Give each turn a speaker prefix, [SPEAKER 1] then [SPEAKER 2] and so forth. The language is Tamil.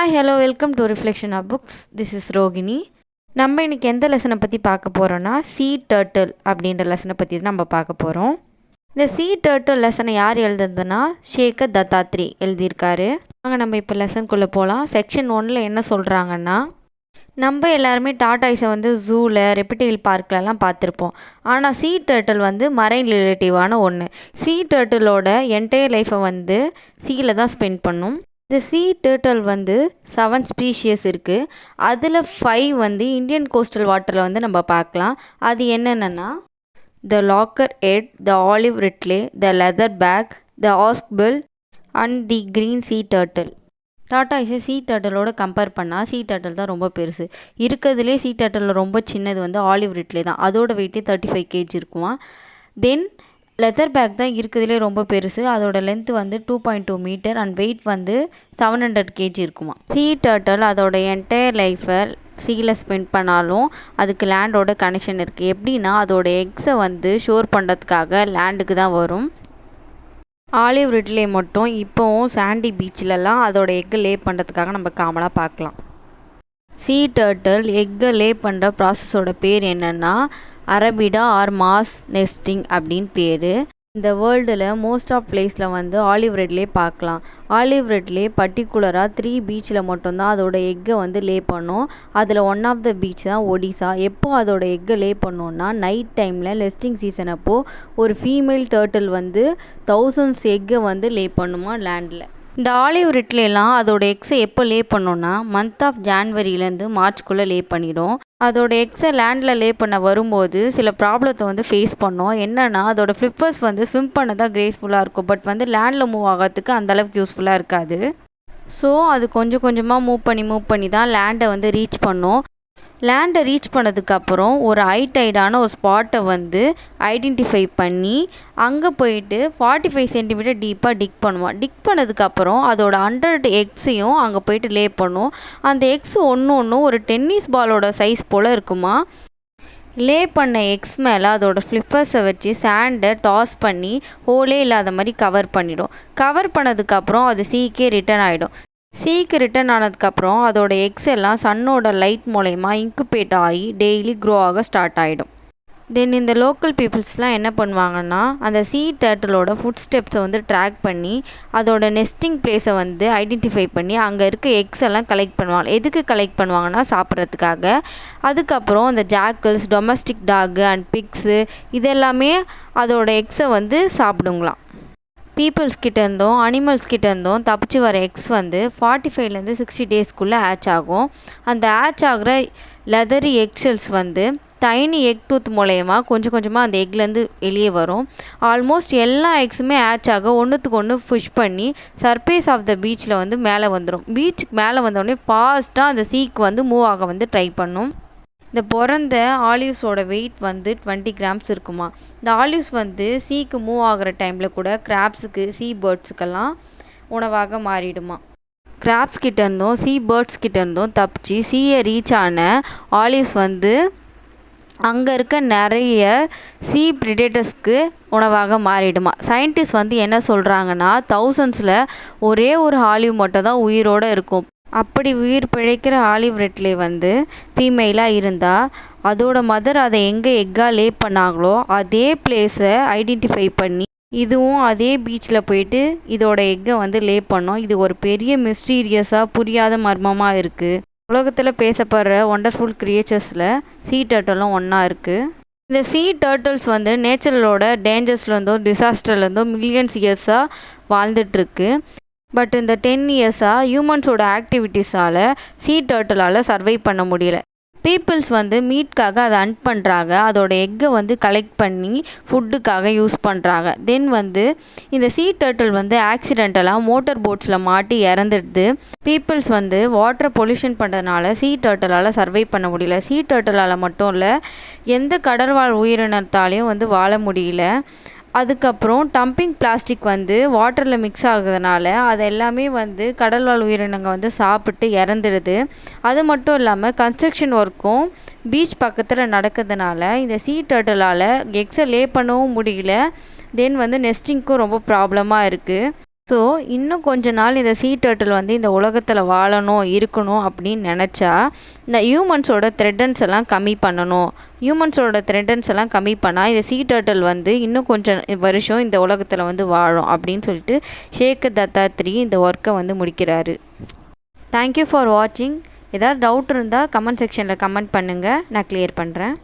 [SPEAKER 1] Hi hello welcome to reflection of books. This is Rohini. நம்ம இன்றைக்கி எந்த லெசனை பற்றி பார்க்க போகிறோன்னா சீ டர்ட்டில் அப்படின்ற லெசனை பற்றி தான் நம்ம பார்க்க போகிறோம். இந்த சீ டர்ட்டில் லெசனை யார் எழுதுறதுன்னா ஷேகர் தத்தாத்ரி எழுதியிருக்காரு. வாங்க நம்ம இப்போ லெசனுக்குள்ளே போகலாம். செக்ஷன் 1 என்ன சொல்கிறாங்கன்னா, நம்ம எல்லாருமே டாட்டாய்ஸை ஜூவில் ரெப்டைல் பார்க்லலாம் பார்த்துருப்போம். ஆனால் சீ டர்ட்டில் மரைன் ரிலேட்டிவான ஒன்று. சீ டர்ட்டிலோட என்டையர் லைஃப்பை சீயில் தான் ஸ்பெண்ட் பண்ணும். இந்த சீ டர்ட்டில் 7 ஸ்பீஷியஸ் இருக்குது. அதில் 5 இந்தியன் கோஸ்டல் வாட்டரில் நம்ம பார்க்கலாம். அது என்னென்னா the loggerhead, the olive ridley, the leatherback, the hawksbill and the green sea turtle. டாட்டாய்ஸை சீ டர்ட்டிலோட கம்பேர் பண்ணால் சீ டர்ட்டில் தான் ரொம்ப பெருசு. இருக்கிறதுலே சீ டர்ட்டில் ரொம்ப சின்னது ஆலிவ் ரிட்லே தான். அதோட வெயிட்டே 35 kg இருக்குமா. தென் லெதர் பேக் தான் இருக்கிறதுலே ரொம்ப பெருசு. அதோட length 2.2 metre and weight 700 kg இருக்குமா. சீ டர்ட்டில் அதோட என்டையர் லைஃப்பை சீயில் ஸ்பெண்ட் பண்ணாலும் அதுக்கு லேண்டோட கனெக்ஷன் இருக்குது. எப்படின்னா அதோட எக்ஸை ஷோர் பண்ணுறதுக்காக லேண்டுக்கு தான் வரும். ஆலிவ் ரிட்லே மட்டும் இப்போவும் சாண்டி பீச்சிலலாம் அதோட எக்கை லே பண்ணுறதுக்காக நம்ம காமனாக பார்க்கலாம். சீ டர்ட்டில் எக்கை லே பண்ணுற ப்ராசஸோட பேர் என்னென்னா அரபிடா ஆர் மாஸ் நெஸ்டிங் அப்படின்னு பேர். இந்த வேர்ல்டில் மோஸ்ட் ஆஃப் பிளேஸில் ஆலிவ் ரிட்லே பார்க்கலாம். ஆலிவ் ரிட்லே பர்டிகுலராக 3 பீச்சில் மட்டும்தான் அதோட எக்கை லே பண்ணும். அதில் ஒன் ஆஃப் த பீச் தான் ஒடிசா. எப்போ அதோட எக்கை லே பண்ணோன்னா நைட் டைமில் நெஸ்டிங் சீசன் அப்போது ஒரு ஃபீமேல் டர்ட்டில் 1000 எக்கை லே பண்ணுமா லேண்டில். இந்த ஆலிவ் ரிட்லேலாம் அதோட எக்ஸை எப்போ லே பண்ணோன்னா மந்த் ஆஃப் ஜான்வரியிலேருந்து மார்ச்குள்ளே லே பண்ணிடும். அதோட எக்ஸை லேண்டில் லே பண்ண வரும்போது சில ப்ராப்ளத்தை ஃபேஸ் பண்ணோம். என்னென்னா அதோட ஃப்ளிப்பர்ஸ் ஸ்விம் பண்ண தான் கிரேஸ்ஃபுல்லாக இருக்கும். பட் லேண்டில் மூவ் ஆகிறதுக்கு அந்தளவுக்கு யூஸ்ஃபுல்லாக இருக்காது. ஸோ அது கொஞ்சம் கொஞ்சமாக மூவ் பண்ணி தான் லேண்டை ரீச் பண்ணும். லேண்டை ரீச் பண்ணதுக்கப்புறம் ஒரு ஹைடைடான ஒரு ஸ்பாட்டை ஐடென்டிஃபை பண்ணி அங்கே போயிட்டு 45 சென்டிமீட்டர் டீப்பாக டிக் பண்ணுவான். டிக் பண்ணதுக்கப்புறம் அதோட 100 எக்ஸையும் அங்கே போயிட்டு லே பண்ணும். அந்த எக்ஸ் ஒன்று ஒரு டென்னிஸ் பாலோட சைஸ் போல் இருக்குமா. லே பண்ண எக்ஸ் மேலே அதோட ஃப்ளிப்பர்ஸை வச்சு சாண்டை டாஸ் பண்ணி ஹோலே இல்லாத மாதிரி கவர் பண்ணிடும். கவர் பண்ணதுக்கப்புறம் அது சீக்கே ரிட்டர்ன் ஆகிடும். சீக்கு ரிட்டர்ன் ஆனதுக்கப்புறம் அதோட எக்ஸ் எல்லாம் சன்னோட லைட் மூலயமா இன்குபேட் ஆகி டெய்லி க்ரோ ஆக ஸ்டார்ட் ஆகிடும். தென் இந்த லோக்கல் பீப்புள்ஸ்லாம் என்ன பண்ணுவாங்கன்னா அந்த சீ டர்ட்டிலோட ஃபுட் ஸ்டெப்ஸை ட்ராக் பண்ணி அதோட நெஸ்டிங் பிளேஸை ஐடென்டிஃபை பண்ணி அங்கே இருக்க எக்ஸ் எல்லாம் கலெக்ட் பண்ணுவாங்க. எதுக்கு கலெக்ட் பண்ணுவாங்கன்னா சாப்பிட்றதுக்காக. அதுக்கப்புறம் அந்த ஜாக்கல்ஸ், டொமஸ்டிக் டாகு அண்ட் பிக்ஸு இதெல்லாமே அதோட எக்ஸை சாப்பிடுங்களாம். பீப்புள்ஸ் கிட்டேருந்தும் அனிமல்ஸ் கிட்டேருந்தும் தப்பிச்சு வர எக்ஸ் 45லேருந்து 60 டேஸ்க்குள்ளே ஹேட்ச் ஆகும். அந்த ஹேட்ச் ஆகிற leathery eggshells tiny egg tooth மூலயமா கொஞ்சம் கொஞ்சமாக அந்த எக்லேருந்து வெளியே வரும். ஆல்மோஸ்ட் எல்லா எக்ஸுமே ஹேட்ச் ஆக ஒன்றுத்துக்கு ஒன்று புஷ் பண்ணி சர்ஃபேஸ் ஆஃப் த பீச்சில் மேலே வந்துடும். பீச்சுக்கு மேலே வந்தோடனே ஃபாஸ்ட்டாக அந்த சீக்கு மூவ் ஆக ட்ரை பண்ணும். இந்த பிறந்த ஆலிவ்ஸோட வெயிட் 20 grams இருக்குமா. இந்த ஆலிவ்ஸ் சீக்கு மூவ் ஆகிற டைமில் கூட கிராப்ஸுக்கு, சீ பேர்ட்ஸுக்கெல்லாம் உணவாக மாறிடுமா. கிராப்ஸ் கிட்டேருந்தும் சீ பேர்ட்ஸ் கிட்டேருந்தும் தப்பிச்சு சீயை ரீச் ஆன ஆலிவ்ஸ் அங்கே இருக்க நிறைய சீ ப்ரிடேட்டர்ஸ்க்கு உணவாக மாறிடுமா. சயின்டிஸ்ட் என்ன சொல்கிறாங்கன்னா 1000s ஒரே ஒரு ஆலிவ் மட்டும் தான் உயிரோடு இருக்கும். அப்படி உயிர் பிழைக்கிற ஆலிவ் ரிட்லே ஃபீமேலாக இருந்தால் அதோட மதர் அதை எங்கே எக்காக லே பண்ணாங்களோ அதே பிளேஸை ஐடென்டிஃபை பண்ணி இதுவும் அதே பீச்சில் போயிட்டு இதோட எக்கை லே பண்ணோம். இது ஒரு பெரிய மிஸ்டீரியஸாக புரியாத மர்மமாக இருக்குது. உலகத்தில் பேசப்படுற ஒண்டர்ஃபுல் கிரியேச்சர்ஸில் சீ டர்ட்டிலும் ஒன்றா இருக்குது. இந்த சீ டர்ட்டில்ஸ் நேச்சுரலோட டேஞ்சர்ஸ்லேருந்தும் டிசாஸ்டர்லேருந்தும் மில்லியன்ஸ் இயர்ஸாக வாழ்ந்துட்டுருக்கு. பட் இந்த 10 இயர்ஸாக ஹியூமன்ஸோட ஆக்டிவிட்டீஸால் சீ டர்ட்டிலால் சர்வை பண்ண முடியல. பீப்புள்ஸ் மீட்காக அதை ஹண்ட் பண்ணுறாங்க. அதோட எக்கை கலெக்ட் பண்ணி ஃபுட்டுக்காக யூஸ் பண்ணுறாங்க. தென் இந்த சீ டர்ட்டில் ஆக்சிடென்டலாக மோட்டர் போட்ஸில் மாட்டி இறந்துடுது. பீப்புள்ஸ் வாட்டரை பொல்யூஷன் பண்ணுறதுனால சீ டர்ட்டிலால் சர்வை பண்ண முடியல. சீ டர்ட்டிலால் மட்டும் இல்லை, எந்த கடல்வாழ் உயிரினத்தாலையும் வாழ முடியல. அதுக்கப்புறம் டம்பிங் பிளாஸ்டிக் வாட்டரில் மிக்ஸ் ஆகுறதுனால அது எல்லாமே கடல்வாழ் உயிரினங்கள் சாப்பிட்டு இறந்துடுது. அது மட்டும் இல்லாமல் கன்ஸ்ட்ரக்ஷன் ஒர்க்கும் பீச் பக்கத்தில் நடக்கிறதுனால இந்த சீ டர்ட்டிலால் எக்ஸை லே பண்ணவும் முடியல. தென் நெஸ்டிங்க்கும் ரொம்ப ப்ராப்ளமாக இருக்குது. ஸோ இன்னும் கொஞ்ச நாள் இந்த சீ டர்ட்டில் வந்து இந்த உலகத்தில் வாழணும் இருக்கணும் அப்படின்னு நினச்சா இந்த ஹியூமன்ஸோட த்ரெட்டன்ஸ் எல்லாம் கம்மி பண்ணணும். ஹியூமன்ஸோட த்ரெட்டன்ஸ் எல்லாம் கம்மி பண்ணால் இந்த சீ டர்ட்டில் வந்து இன்னும் கொஞ்சம் வருஷம் இந்த உலகத்தில் வந்து வாழும் அப்படின்னு சொல்லிட்டு ஷேகர் தத்தாத்ரி இந்த ஒர்க்கை வந்து முடிக்கிறாரு. தேங்க்யூ ஃபார் வாட்சிங். ஏதாவது டவுட் இருந்தால் கமெண்ட் செக்ஷனில் கமெண்ட் பண்ணுங்கள், நான் கிளியர் பண்ணுறேன்.